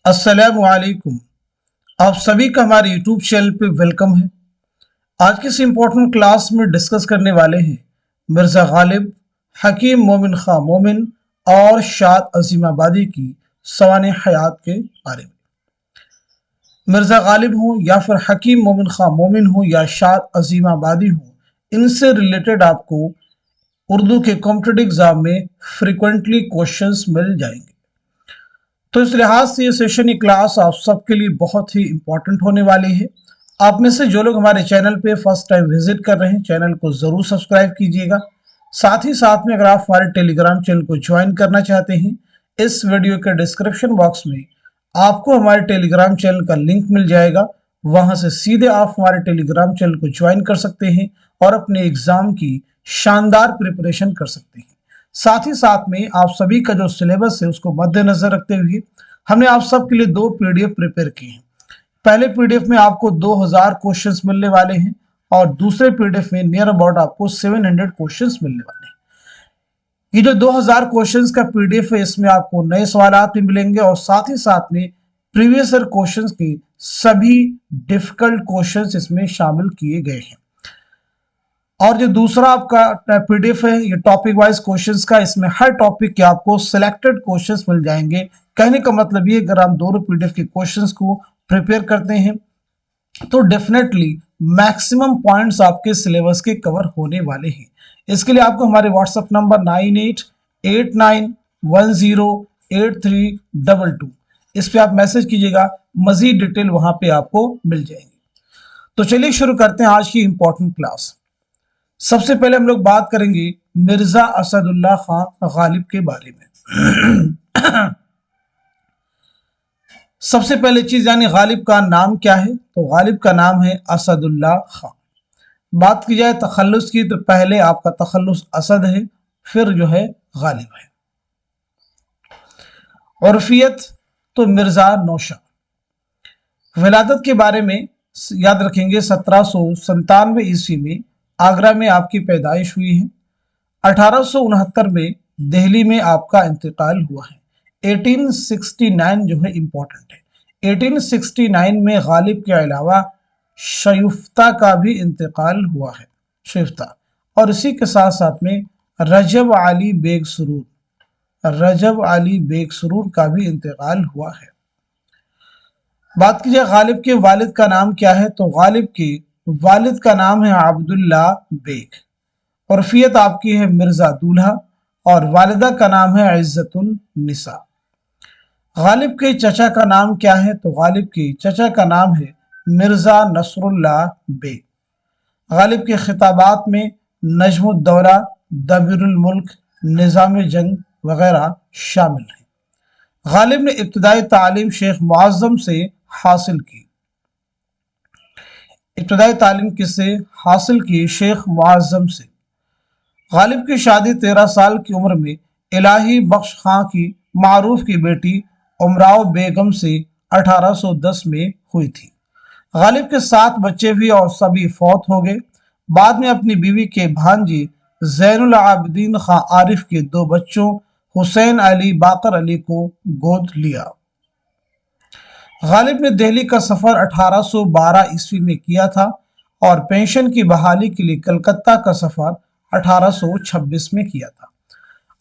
अस्सलामु अलैकुम। आप सभी का हमारे यूट्यूब चैनल पे वेलकम है। आज की इस इम्पोर्टेंट क्लास में डिस्कस करने वाले हैं मिर्ज़ा गालिब, हकीम मोमिन खां मोमिन और शाद अजीमाबादी की सवाने हयात के बारे में। मिर्ज़ा गालिब हो या फिर हकीम मोमिन खां मोमिन हो या शाद अजीमाबादी हो, इनसे रिलेटेड आपको उर्दू के कॉम्पिटिटिव एग्जाम में फ्रिक्वेंटली क्वेश्चंस मिल जाएंगे। तो इस लिहाज से ये सेशन, ये क्लास आप सबके लिए बहुत ही इंपॉर्टेंट होने वाली है। आप में से जो लोग हमारे चैनल पे फर्स्ट टाइम विजिट कर रहे हैं, चैनल को ज़रूर सब्सक्राइब कीजिएगा। साथ ही साथ में अगर आप हमारे टेलीग्राम चैनल को ज्वाइन करना चाहते हैं, इस वीडियो के डिस्क्रिप्शन बॉक्स में आपको हमारे टेलीग्राम चैनल का लिंक मिल जाएगा। वहां से सीधे आप हमारे टेलीग्राम चैनल को ज्वाइन कर सकते हैं और अपने एग्जाम की शानदार प्रिपरेशन कर सकते हैं। साथ ही साथ में आप सभी का जो सिलेबस है उसको मद्देनजर रखते हुए हमने आप सबके लिए 2 पीडीएफ प्रिपेयर किए हैं। पहले पीडीएफ में आपको 2000 क्वेश्चंस मिलने वाले हैं और दूसरे पीडीएफ में नियर अबाउट आपको 700 क्वेश्चंस मिलने वाले हैं। ये जो 2000 क्वेश्चंस का पीडीएफ है, इसमें आपको नए सवालात भी मिलेंगे और साथ ही साथ में प्रीवियस ईयर क्वेश्चंस के सभी डिफिकल्ट क्वेश्चंस इसमें शामिल किए गए हैं। और जो दूसरा आपका पीडीएफ है, ये टॉपिक वाइज क्वेश्चंस का, इसमें हर टॉपिक के आपको सिलेक्टेड क्वेश्चंस मिल जाएंगे। कहने का मतलब ये, अगर आप दोनों पीडीएफ के क्वेश्चंस को प्रिपेयर करते हैं तो डेफिनेटली मैक्सिमम पॉइंट्स आपके सिलेबस के कवर होने वाले हैं। इसके लिए आपको हमारे व्हाट्सएप नंबर 9889108322 इस पे आप मैसेज कीजिएगा, मजीद डिटेल वहां पे आपको मिल जाएंगी। तो चलिए शुरू करते हैं आज की इंपॉर्टेंट क्लास। सबसे पहले हम लोग बात करेंगे मिर्जा असदुल्ला खां गालिब के बारे में। सबसे पहले चीज यानी गालिब का नाम क्या है, तो गालिब का नाम है असदुल्ला खां। बात की जाए तखल्लुस की, तो पहले आपका तखल्लुस असद है, फिर जो है गालिब है। उर्फियत तो मिर्जा नौशा। विलादत के बारे में याद रखेंगे, 1797 ईस्वी में आगरा में आपकी पैदाइश हुई है। 1869 में दिल्ली में आपका इंतकाल हुआ है। 1869 जो है इंपॉर्टेंट है। 1869 में गालिब के अलावा शयुफ्ता का भी इंतकाल हुआ है, शयुफ्ता, और इसी के साथ साथ में रजब अली बेग सुरूर का भी इंतकाल हुआ है। बात की जाए गालिब के वालिद का नाम क्या है, तो गालिब के वालिद का नाम है अब्दुल्ला बेग। उर्फियत आपकी है मिर्जा दूल्हा और वालिदा का नाम है इज्जतुल निसा। गालिब के चचा का नाम क्या है, तो गालिब के चचा का नाम है मिर्जा नसरुल्ला बेग। गालिब के खिताबात में नजमुद्दौला, दबीरुल मुल्क, निज़ाम जंग वगैरह शामिल हैं। गालिब ने इब्तदाई तालीम शेख मुअज़्ज़म से हासिल की। इब्तदाई तालीम किससे हासिल की? शेख मुअज़्ज़म से। गालिब की शादी 13 साल की उम्र में इलाही बख्श खां की मारूफ की बेटी उमराव बेगम से 1810 में हुई थी। गालिब के 7 बच्चे भी और सभी फौत हो गए। बाद में अपनी बीवी के भांजी ज़ैनुल आबिदीन खां आरिफ के 2 बच्चों हुसैन अली, बाकर अली को गोद लिया। गालिब ने दिल्ली का सफर 1812 ईस्वी में किया था और पेंशन की बहाली के लिए कलकत्ता का सफर 1826 में किया था।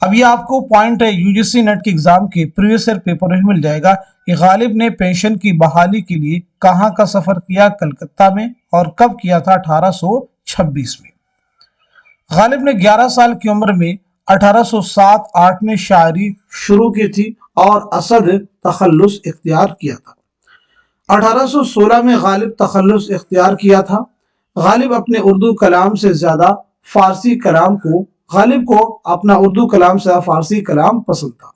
अब ये आपको पॉइंट है यूजीसी नेट के एग्जाम के प्रीवियस ईयर पेपर में मिल जाएगा कि गालिब ने पेंशन की बहाली के लिए कहाँ का सफर किया, कलकत्ता में, और कब किया था? 1826 में। गालिब ने 11 साल की उम्र में 1807-8 में शायरी शुरू की थी और असद तखल्लुस इख्तियार किया था। 1816 में गालिब तखल्लुस इख्तियार किया था। गालिब अपने उर्दू कलाम से ज्यादा फारसी कलाम को गालिब को अपना उर्दू कलाम से फारसी कलाम पसंद था।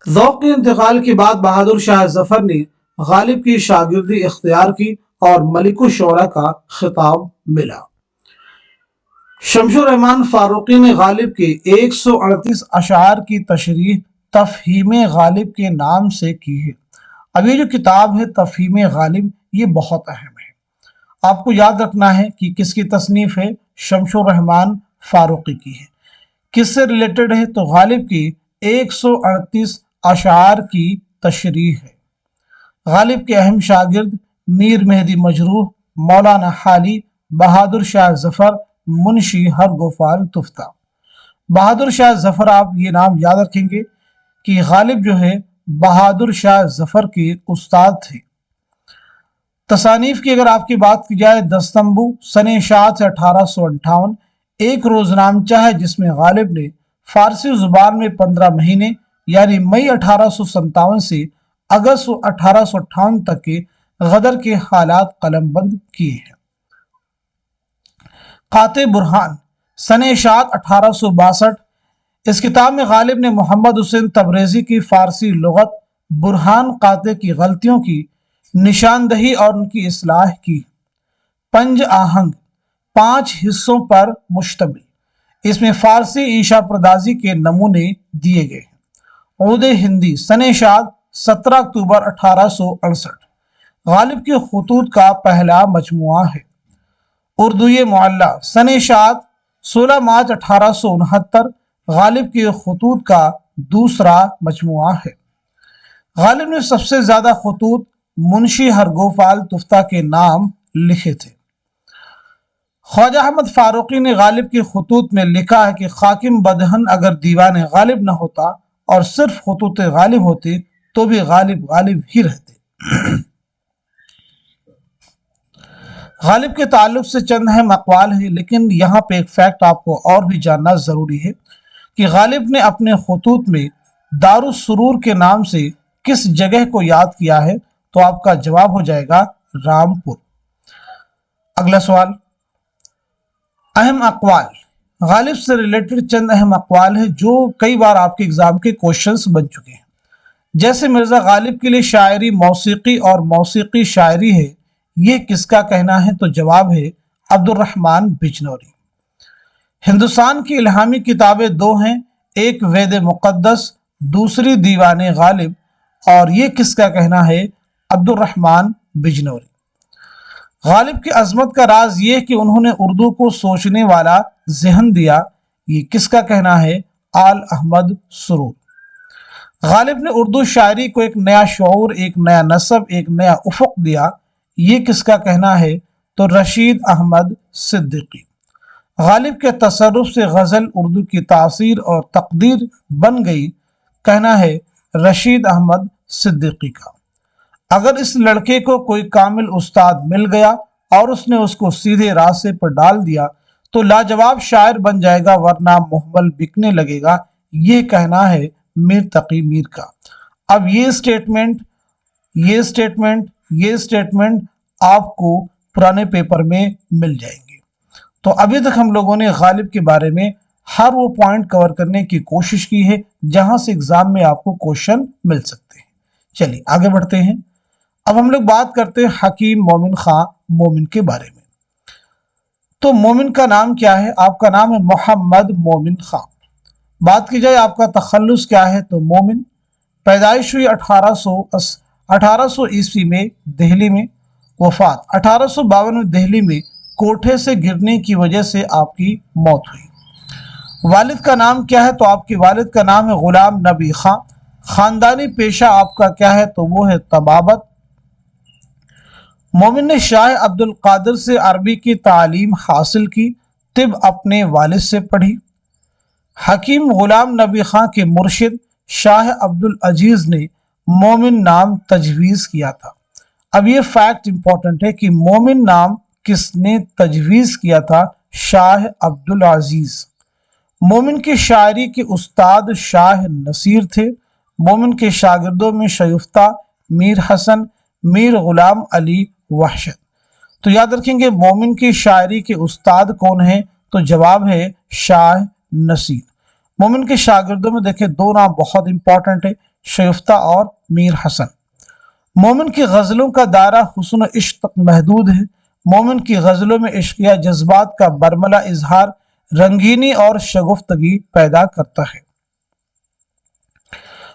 ज़ौक़ के इंतकाल के बाद बहादुर शाह जफर ने गालिब की शागिर्दी इख्तियार की और मलिकुश शोरा का खिताब मिला। शमशुर रहमान फारूकी ने गालिब के 138 अशार की तशरीह तफहीम गालिब के नाम से की है। अब ये जो किताब है तफहीम गालिब, ये बहुत अहम है। आपको याद रखना है कि किसकी तसनीफ है? शमशुर रहमान फारूकी की है। किससे रिलेटेड है? तो गालिब की 138 अशार की तशरीह है। गालिब के अहम शागिर्द मीर मेहदी मजरूह, मौलाना हाली, बहादुर शाह जफर, मुंशी हरगोपाल तुफ्ता। बहादुर शाह जफर, आप ये नाम याद रखेंगे कि गालिब जो है बहादुर शाह जफर के उस्ताद थे। तसानीफ की अगर आपकी बात की जाए, दस्तंबू सने इशाअत 1858 एक रोजनामचा है जिसमें गालिब ने फारसी जुबान में 15 महीने यानी मई 1857 से अगस्त 1858 तक के गदर के हालात कलमबंद किए हैं। काते बुरहान सने इशाअत 1862, इस किताब में गालिब ने मोहम्मद हुसैन तबरेज़ी की फारसी लुगत बुरहान काते की गलतियों की निशानदही और उनकी इस्लाह की। पंज आहंग 5 हिस्सों पर मुश्तमिल, इसमें फारसी ईशा परदाजी के नमूने दिए गए हैं। उद हिंदी सने इशाअत 17 अक्टूबर 1868 गालिब के खुतूत का पहला मजमुआ है। उर्दू मुअल्ला सने इशाअत 16 मार्च 1869 गालिब के खुतूत का दूसरा मजमुआ है। गालिब ने सबसे ज्यादा खुतूत मुंशी हरगोपाल तुफ्ता के नाम लिखे थे। ख्वाजा अहमद फारूकी ने गालिब के खुतूत में लिखा है कि खाकिम बदहन अगर दीवान गालिब न होता और सिर्फ खुतूत गालिब होते तो भी गालिब गालिब ही रहते। गालिब के ताल्लुक से चंद अहम अक़वाल है, लेकिन यहाँ पे एक फैक्ट आपको और भी जानना जरूरी है कि गालिब ने अपने खुतूत में दारुस सुरूर के नाम से किस जगह को याद किया है, तो आपका जवाब हो जाएगा रामपुर। अगला सवाल, अहम अक़वाल, गालिब से रिलेटेड चंद अहम अक़वाल है जो कई बार आपके एग्जाम के क्वेश्चंस बन चुके हैं। जैसे मिर्जा गालिब के लिए शायरी मौसीकी और मौसीकी शायरी है, ये किसका कहना है, तो जवाब है अब्दुर्रहमान बिजनौरी। हिंदुस्तान की इल्हामी किताबें दो हैं, एक वेद मुक़द्दस, दूसरी दीवाने गालिब, और ये किसका कहना है, अब्दुर्रहमान बिजनौरी। गालिब की अजमत का राज ये कि उन्होंने उर्दू को सोचने वाला जहन दिया, ये किसका कहना है, आल अहमद सुरूर। गालिब ने उर्दू शायरी को एक नया शऊर, एक नया नस्ब, एक नया उफुक दिया, ये किसका कहना है, तो रशीद अहमद सिद्दीकी। गालिब के तसर्रुफ से गज़ल उर्दू की तासीर और तकदीर बन गई, कहना है रशीद अहमद सिद्दीकी का। अगर इस लड़के को कोई कामिल उस्ताद मिल गया और उसने उसको सीधे रास्ते पर डाल दिया तो लाजवाब शायर बन जाएगा, वरना मुहमल बिकने लगेगा, ये कहना है मीर तकी मीर का। अब ये स्टेटमेंट आपको पुराने पेपर में मिल जाएंगे। तो अभी तक हम लोगों ने गालिब के बारे में हर वो पॉइंट कवर करने की कोशिश की है जहां से एग्जाम में आपको क्वेश्चन मिल सकते हैं। चलिए आगे बढ़ते हैं। अब हम लोग बात करते हैं हकीम मोमिन खां मोमिन के बारे में। तो मोमिन का नाम क्या है, आपका नाम है मोहम्मद मोमिन खां। बात की जाए आपका तखल्लुस क्या है, तो मोमिन। पैदाइश हुई 1800 ईस्वी में दिल्ली में, वफात 1852 में दिल्ली में कोठे से गिरने की वजह से आपकी मौत हुई। वालिद का नाम क्या है, तो आपके वालिद का नाम है गुलाम नबी खां। खानदानी पेशा आपका क्या है, तो वो है तबाबत। मोमिन ने शाह अब्दुल कादिर से अरबी की तालीम हासिल की, तिब अपने वालिद से पढ़ी। हकीम गुलाम नबी खां के मुर्शिद शाह अब्दुल अजीज ने मोमिन नाम तजवीज़ किया था। अब ये फैक्ट इंपॉर्टेंट है कि मोमिन नाम किसने तजवीज़ किया था, शाह अब्दुल अजीज। मोमिन की शायरी के उस्ताद शाह नसीर थे। मोमिन के शागिर्दों में शयुफ्ता, मीर हसन, मीर गुलाम अली वहशत। तो याद रखेंगे मोमिन की शायरी के उस्ताद कौन है, तो जवाब है शाह नसीर। मोमिन के शागिर्दों में देखें दो नाम बहुत इंपॉर्टेंट है, शयुफ्ता और मीर हसन। मोमिन की गज़लों का दायरा हुस्न इश्क तक महदूद है। मोमिन की गज़लों में इश्किया जज्बात का बरमला इजहार रंगीनी और शगुफ्तगी पैदा करता है।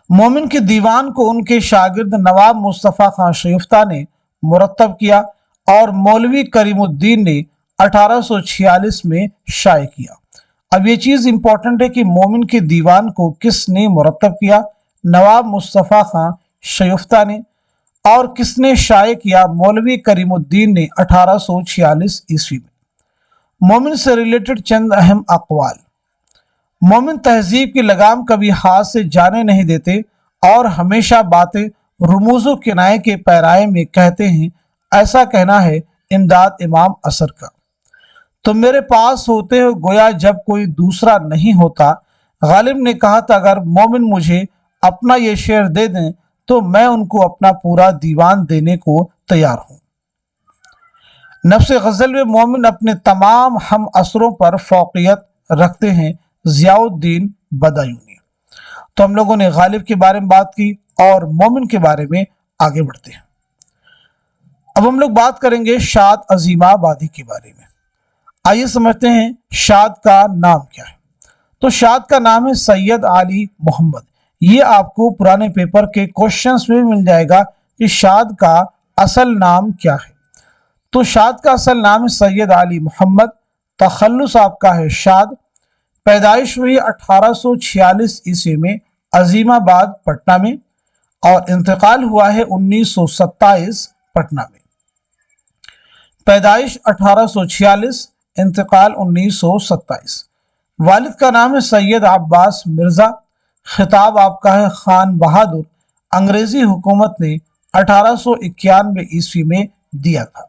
मोमिन के दीवान को उनके शागिर्द नवाब मुस्तफ़ा खां शयुफ्ता ने मुरत्तब किया और मौलवी करीमुद्दीन ने 1846 में शाये किया। अब ये चीज़ इंपॉर्टेंट है कि मोमिन के दीवान को किसने मुरत्तब किया, नवाब मुस्तफ़ा खां شیفتہ نے، اور کس نے شائع کیا مولوی کریم الدین نے 1846 عیسوی میں۔ مومن سے ریلیٹڈ چند اہم اقوال۔ مومن تہذیب کی لگام کبھی ہاتھ سے جانے نہیں دیتے اور ہمیشہ باتیں رموز و کنایے کے پیرائے میں کہتے ہیں۔ ایسا کہنا ہے امداد امام اثر کا۔ تم میرے پاس ہوتے ہو گویا جب کوئی دوسرا نہیں ہوتا۔ غالب نے کہا تھا اگر مومن مجھے اپنا یہ شعر دے دیں تو میں ان کو اپنا پورا دیوان دینے کو تیار ہوں۔ نفس غزل میں مومن اپنے تمام ہم اثروں پر فوقیت رکھتے ہیں۔ ضیاء الدین بدایونی۔ تو ہم لوگوں نے غالب کے بارے میں بات کی اور مومن کے بارے میں آگے بڑھتے ہیں۔ اب ہم لوگ بات کریں گے شاد عظیم آبادی کے بارے میں۔ آئیے سمجھتے ہیں شاد کا نام کیا ہے۔ تو شاد کا نام ہے سید علی محمد۔ یہ آپ کو پرانے پیپر کے کوشچنز میں مل جائے گا کہ شاد کا اصل نام کیا ہے۔ تو شاد کا اصل نام ہے سید علی محمد، تخلص آپ کا ہے شاد، پیدائش ہوئی 1846 عیسوی میں عظیم آباد پٹنہ میں، اور انتقال ہوا ہے 1927 پٹنہ میں۔ پیدائش 1846، انتقال 1927۔ والد کا نام ہے سید عباس مرزا، خطاب آپ کا ہے خان بہادر، انگریزی حکومت نے 1891 عیسوی میں دیا تھا۔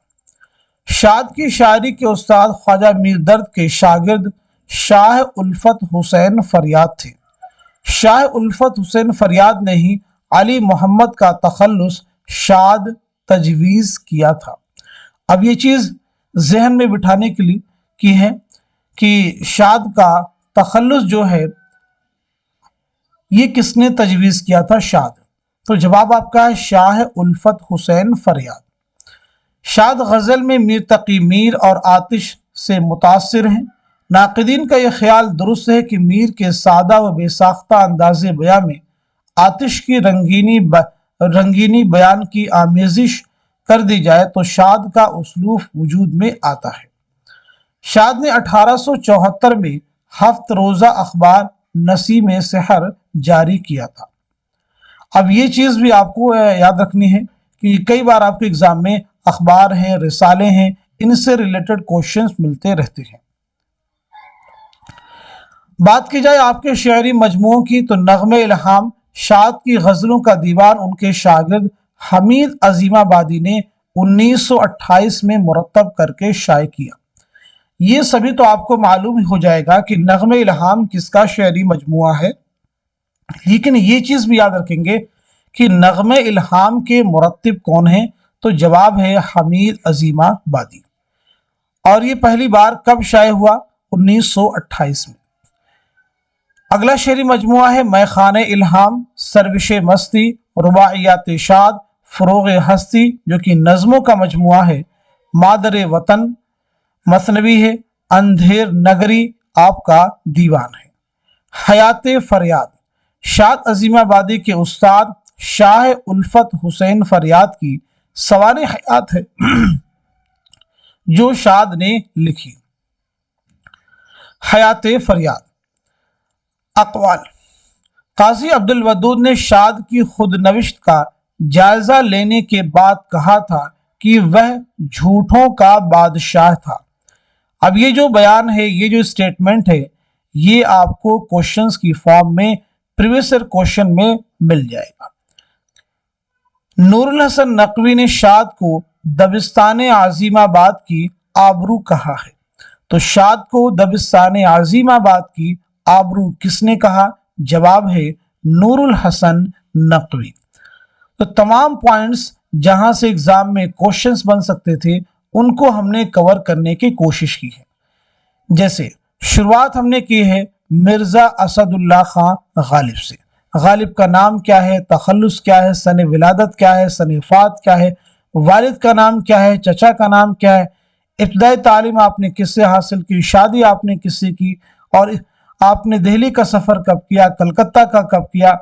شاد کی شاعری کے استاد خواجہ میر درد کے شاگرد شاہ الفت حسین فریاد تھے۔ شاہ الفت حسین فریاد نے ہی علی محمد کا تخلص شاد تجویز کیا تھا۔ اب یہ چیز ذہن میں بٹھانے کے لیے کی ہے کہ شاد کا تخلص جو ہے یہ کس نے تجویز کیا تھا شاد؟ تو جواب آپ کا ہے شاہ الفت حسین فریاد۔ شاد غزل میں میر تقی میر اور آتش سے متاثر ہیں۔ ناقدین کا یہ خیال درست ہے کہ میر کے سادہ و بے ساختہ انداز بیاں میں آتش کی رنگینی بیان کی آمیزش کر دی جائے تو شاد کا اسلوب وجود میں آتا ہے۔ شاد نے 1874 میں 7 روزہ اخبار نسیم سحر جاری کیا تھا۔ اب یہ چیز بھی آپ کو یاد رکھنی ہے کہ کئی بار آپ کے ایگزام میں اخبار ہیں، رسالے ہیں، ان سے ریلیٹڈ کوشچنز ملتے رہتے ہیں۔ بات کی جائے آپ کے شعری مجموعوں کی تو نغم الہام شاد کی غزلوں کا دیوان ان کے شاگرد حمید عظیم آبادی نے 1928 میں مرتب کر کے شائع کیا۔ یہ سبھی تو آپ کو معلوم ہو جائے گا کہ نغم الہام کس کا شعری مجموعہ ہے، لیکن یہ چیز بھی یاد رکھیں گے کہ نغم الہام کے مرتب کون ہیں؟ تو جواب ہے حمید عظیم آبادی۔ اور یہ پہلی بار کب شائع ہوا؟ 1928 میں۔ اگلا شعری مجموعہ ہے میخانہ الہام، سروش مستی، رباعیات شاد، فروغ ہستی جو کہ نظموں کا مجموعہ ہے، مادر وطن مثنوی ہے، اندھیر نگری آپ کا دیوان ہے، حیات فریاد شاد عظیم آبادی کے استاد شاہ الفت حسین فریاد کی سوانح حیات ہے جو شاد نے لکھی۔ حیات فریاد۔ اقوال۔ قاضی عبدالودود نے شاد کی خود نوشت کا جائزہ لینے کے بعد کہا تھا کہ وہ جھوٹوں کا بادشاہ تھا۔ اب یہ جو بیان ہے، یہ جو اسٹیٹمنٹ ہے، یہ آپ کو کوشچنز کی فارم میں پریویس ایئر کوشچن میں مل جائے گا۔ نور الحسن نقوی نے شاد کو دبستان عظیم آباد کی آبرو کہا ہے۔ تو شاد کو دبستان عظیم آباد کی آبرو کس نے کہا؟ جواب ہے نور الحسن نقوی۔ تو تمام پوائنٹس جہاں سے ایگزام میں کوشچنز بن سکتے تھے ان کو ہم نے کور کرنے کی کوشش کی ہے۔ جیسے شروعات ہم نے کی ہے مرزا اسد اللہ خان غالب سے۔ غالب کا نام کیا ہے، تخلص کیا ہے، سن ولادت کیا ہے، سن وفات کیا ہے، والد کا نام کیا ہے، چچا کا نام کیا ہے، ابتدائی تعلیم آپ نے کس سے حاصل کی، شادی آپ نے کس سے کی، اور آپ نے دہلی کا سفر کب کیا، کلکتہ کا کب کیا،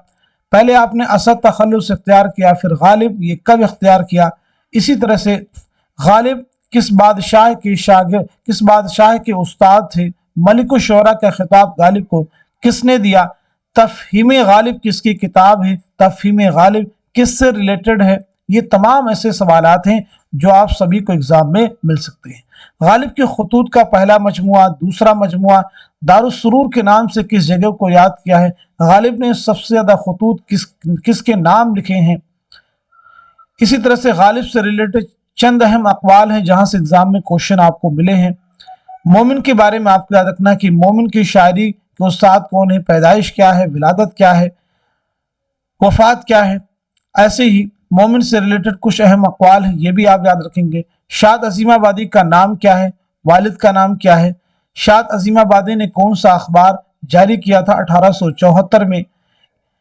پہلے آپ نے اسد تخلص اختیار کیا پھر غالب، یہ کب اختیار کیا۔ اسی طرح سے غالب کس بادشاہ کے شاگرد، کس بادشاہ کے استاد تھے، ملک الشعراء کا خطاب غالب کو کس نے دیا، تفہیم غالب کس کی کتاب ہے، تفہیم غالب किस से रिलेटेड है, ये तमाम ऐसे सवालात हैं जो आप सभी को एग्जाम में मिल सकते हैं। गालिब के खतूत का पहला मजमुआ, दूसरा मजमुआ दारुस्सुरूर के नाम से किस जगह को याद किया है, गालिब ने सबसे ज्यादा खतूत किसके नाम लिखे हैं। इसी तरह से गालिब से रिलेटेड चंद अहम अक़वाल हैं जहां से एग्जाम में क्वेश्चन आपको मिले हैं। मोमिन के बारे में आपको याद रखना कि मोमिन की शायरी के उस्ताद कौन है, पैदाइश क्या है, विलादत क्या है, वफात क्या है। ऐसे ही मोमिन से रिलेटेड कुछ अहम अक़वाल हैं, ये भी आप याद रखेंगे। शाद अज़ीमाबादी का नाम क्या है, वालिद का नाम क्या है। शाद अज़ीमाबादी ने कौन सा अखबार जारी किया था 1874 में।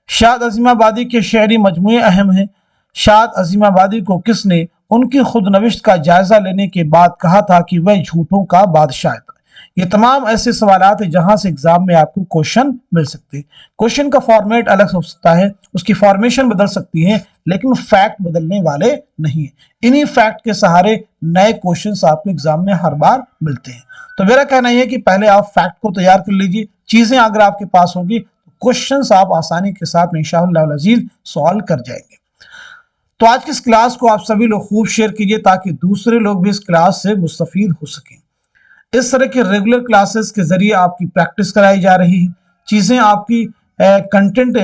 शाद अज़ीमाबादी के शेरी मजमूए अहम हैं। शाद अज़ीमाबादी को किसने उनकी खुदनविश्त का जायजा लेने के बाद कहा था कि वह झूठों का बादशाह था। ये तमाम ऐसे सवालात हैं जहां से एग्जाम में आपको क्वेश्चन मिल सकते हैं। क्वेश्चन का फॉर्मेट अलग हो सकता है, उसकी फॉर्मेशन बदल सकती है, लेकिन फैक्ट बदलने वाले नहीं है। इन्हीं फैक्ट के सहारे नए क्वेश्चन आपको एग्जाम में हर बार मिलते हैं। तो मेरा कहना यह है कि पहले आप फैक्ट को तैयार कर लीजिए। चीजें अगर आपके पास होगी तो क्वेश्चन आप आसानी के साथ इंशाअल्लाह अज़ीज़ सॉल्व कर जाएंगे। तो आज की इस क्लास को आप सभी लोग खूब शेयर कीजिए ताकि दूसरे लोग भी इस क्लास से मुस्तफीद हो सकें। इस तरह के रेगुलर क्लासेस के जरिए आपकी प्रैक्टिस कराई जा रही है, चीजें आपकी कंटेंट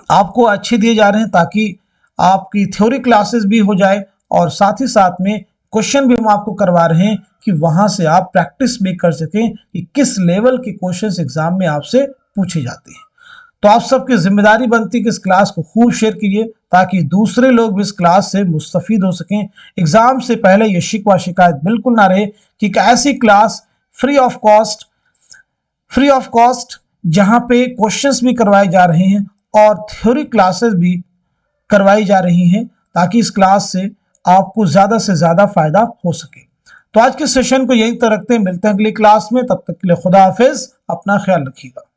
आपको अच्छे दिए जा रहे हैं ताकि आपकी थ्योरी क्लासेस भी हो जाए और साथ ही साथ में क्वेश्चन भी हम आपको करवा रहे हैं कि वहां से आप प्रैक्टिस भी कर सकें कि किस लेवल के क्वेश्चंस एग्जाम में आपसे पूछे जाते हैं। तो आप सबकी जिम्मेदारी बनती है कि इस क्लास को खूब शेयर कीजिए ताकि दूसरे लोग भी इस क्लास से मुस्तफीद हो सकें। एग्जाम से पहले ये शिकवा शिकायत बिल्कुल ना रहे कि एक ऐसी क्लास फ्री ऑफ कॉस्ट जहां पे क्वेश्चंस भी करवाए जा रहे हैं और थ्योरी क्लासेस भी करवाई जा रही हैं ताकि इस क्लास से आपको ज्यादा से ज्यादा फायदा हो सके। तो आज के सेशन को यहीं तक रखते हैं, मिलते हैं अगली क्लास में। तब तक के लिए खुदा हाफिज, अपना ख्याल रखिएगा।